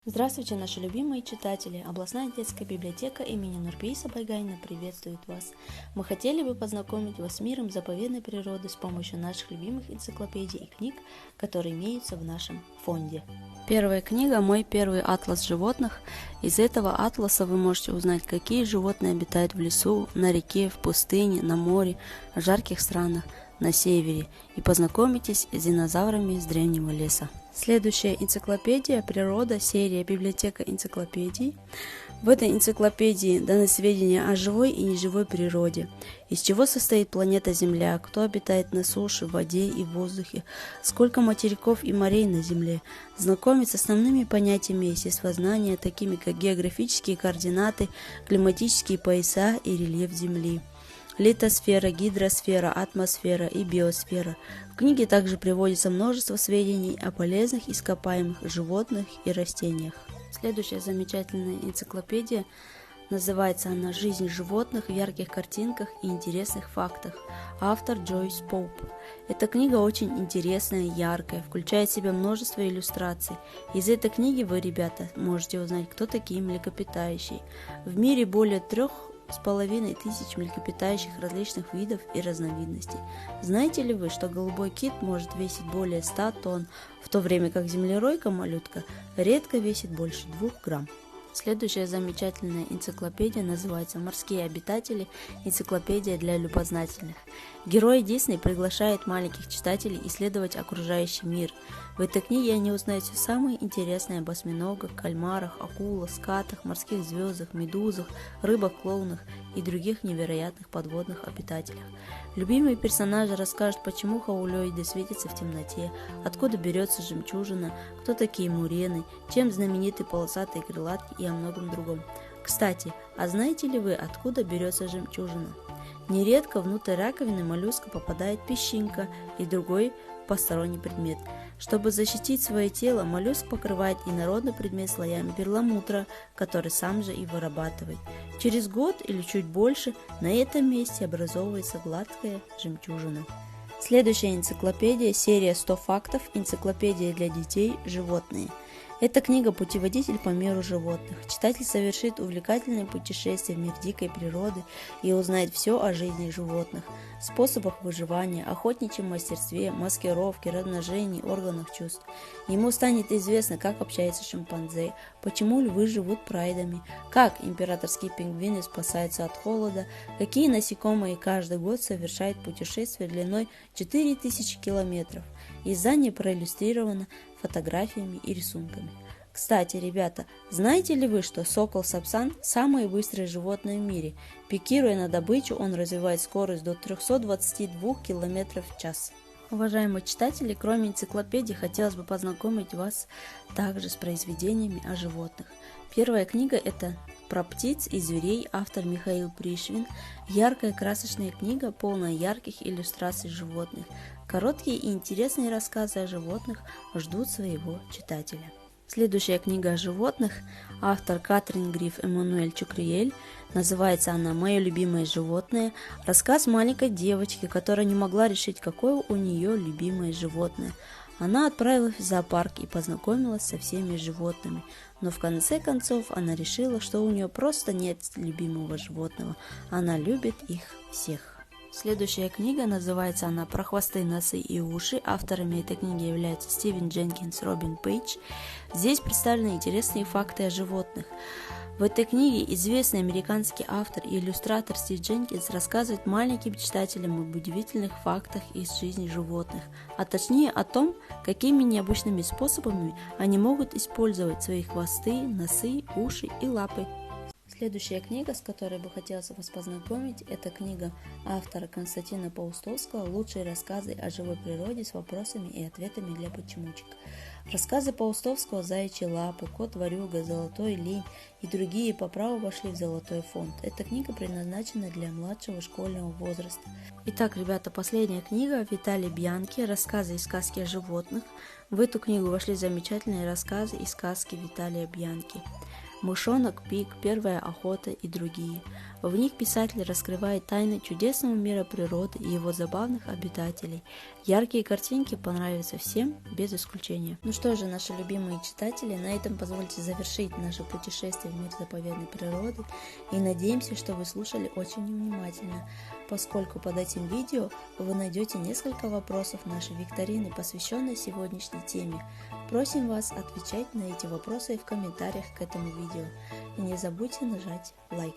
Здравствуйте, наши любимые читатели! Областная детская библиотека имени Нурпейса Байгайна приветствует вас. Мы хотели бы познакомить вас с миром заповедной природы с помощью наших любимых энциклопедий и книг, которые имеются в нашем фонде. Первая книга «Мой первый атлас животных». Из этого атласа вы можете узнать, какие животные обитают в лесу, на реке, в пустыне, на море, в жарких странах, на севере, и познакомитесь с динозаврами из древнего леса. Следующая энциклопедия «Природа», серия «Библиотека энциклопедий». В этой энциклопедии даны сведения о живой и неживой природе, из чего состоит планета Земля, кто обитает на суше, в воде и в воздухе, сколько материков и морей на Земле, знакомить с основными понятиями естествознания, такими как географические координаты, климатические пояса и рельеф Земли. Литосфера, гидросфера, атмосфера и биосфера. В книге также приводится множество сведений о полезных ископаемых животных и растениях. Следующая замечательная энциклопедия, называется она «Жизнь животных в ярких картинках и интересных фактах». Автор Джойс Поуп. Эта книга очень интересная, яркая, включает в себя множество иллюстраций. Из этой книги вы, ребята, можете узнать, кто такие млекопитающие. В мире более 3500 млекопитающих различных видов и разновидностей. Знаете ли вы, что голубой кит может весить более 100 тонн, в то время как землеройка-малютка редко весит больше 2 грамм? Следующая замечательная энциклопедия называется «Морские обитатели. Энциклопедия для любознательных». Герой Дисней приглашает маленьких читателей исследовать окружающий мир. В этой книге они узнают все самое интересное об осьминогах, кальмарах, акулах, скатах, морских звездах, медузах, рыбах-клоунах и других невероятных подводных обитателях. Любимые персонажи расскажут, почему хаулоиды светятся в темноте, откуда берется жемчужина, кто такие мурены, чем знамениты полосатые крылатки и о многом другом. Кстати, а знаете ли вы, откуда берется жемчужина? Нередко внутрь раковины моллюска попадает песчинка и другой посторонний предмет. Чтобы защитить свое тело, моллюск покрывает инородный предмет слоями перламутра, который сам же и вырабатывает. Через год или чуть больше на этом месте образовывается гладкая жемчужина. Следующая энциклопедия, серия 100 фактов, энциклопедия для детей, животные. Эта книга «Путеводитель по миру животных». Читатель совершит увлекательное путешествие в мир дикой природы и узнает все о жизни животных, способах выживания, охотничьем мастерстве, маскировке, размножении, органах чувств. Ему станет известно, как общаются шимпанзе, почему львы живут прайдами, как императорские пингвины спасаются от холода, какие насекомые каждый год совершают путешествие длиной 4000 километров. Издание проиллюстрировано фотографиями и рисунками. Кстати, ребята, знаете ли вы, что сокол-сапсан – самое быстрое животное в мире? Пикируя на добычу, он развивает скорость до 322 км в час. Уважаемые читатели, кроме энциклопедии, хотелось бы познакомить вас также с произведениями о животных. Первая книга – это про птиц и зверей, автор Михаил Пришвин. Яркая красочная книга, полная ярких иллюстраций животных. Короткие и интересные рассказы о животных ждут своего читателя. Следующая книга о животных, автор Катрин Гриф Эммануэль Чукриель. Называется она «Мое любимое животное». Рассказ маленькой девочки, которая не могла решить, какое у нее любимое животное. Она отправилась в зоопарк и познакомилась со всеми животными, но в конце концов она решила, что у нее просто нет любимого животного. Она любит их всех. Следующая книга, называется она «Про хвосты, носы и уши». Авторами этой книги являются Стивен Дженкинс, Робин Пейдж. Здесь представлены интересные факты о животных. В этой книге известный американский автор и иллюстратор Стив Дженкинс рассказывает маленьким читателям об удивительных фактах из жизни животных, а точнее о том, какими необычными способами они могут использовать свои хвосты, носы, уши и лапы. Следующая книга, с которой бы хотелось вас познакомить, это книга автора Константина Паустовского «Лучшие рассказы о живой природе с вопросами и ответами для почемучек». Рассказы Паустовского «Заячьи лапы», «Кот-ворюга», «Золотой линь» и другие по праву вошли в золотой фонд. Эта книга предназначена для младшего школьного возраста. Итак, ребята, последняя книга Виталия Бьянки «Рассказы и сказки о животных». В эту книгу вошли замечательные рассказы и сказки Виталия Бьянки. «Мышонок Пик», «Первая охота» и другие. В них писатель раскрывает тайны чудесного мира природы и его забавных обитателей. Яркие картинки понравятся всем, без исключения. Ну что же, наши любимые читатели, на этом позвольте завершить наше путешествие в мир заповедной природы. И надеемся, что вы слушали очень внимательно, поскольку под этим видео вы найдете несколько вопросов нашей викторины, посвященной сегодняшней теме. Просим вас отвечать на эти вопросы в комментариях к этому видео. И не забудьте нажать лайк.